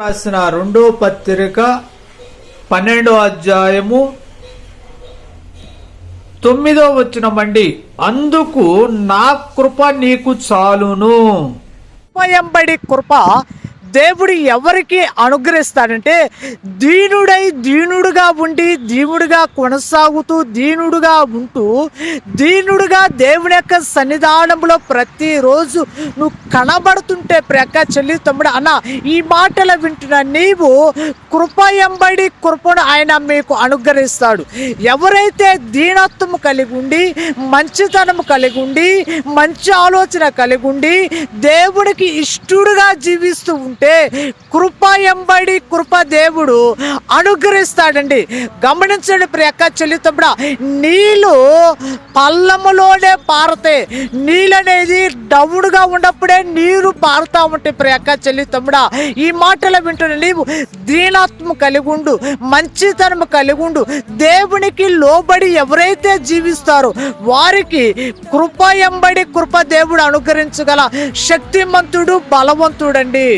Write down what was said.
రాసిన రెండో పత్రిక 12వ అధ్యాయము 9వ వచనమండి. అందుకు నా కృప నీకు చాలును. ఎంబడి కృప దేవుడు ఎవరికి అనుగ్రహిస్తాడంటే, దీనుడుగా ఉండి దీనుడుగా కొనసాగుతూ దీనుడుగా ఉంటూ దీనుడుగా దేవుని యొక్క సన్నిధానంలో ప్రతిరోజు నువ్వు కనబడుతుంటే ప్రక్క చెల్లి తమ్ముడు అన్న ఈ మాటలు వింటున్న నీవు కృప ఎంబడి కృపను ఆయన మీకు అనుగ్రహిస్తాడు. ఎవరైతే దీనత్వము కలిగి ఉండి మంచితనం కలిగి ఉండి మంచి ఆలోచన కలిగి ఉండి దేవుడికి ఇష్టడుగా జీవిస్తూ ఉంటే కృప ఎంబడి కృప దేవుడు అనుగ్రహిస్తాడండి. గమనించండి ప్రియక్క చెల్లి తమ్ముడా, నీళ్ళు పల్లములోనే పారతాయి. నీళ్ళు అనేది డౌన్గా ఉన్నప్పుడే నీరు పారుతా ఉంటాయి. ప్రియక్క చెల్లి తమ్ముడా, ఈ మాటలు వింటున్న నీవు దీనత్వం కలిగి ఉండు, మంచితనం కలిగి ఉండు, దేవునికి లోబడి ఎవరైతే జీవిస్తారో వారికి కృప ఎంబడి కృప దేవుడు అనుగ్రహించగల శక్తిమంతుడు బలవంతుడండి.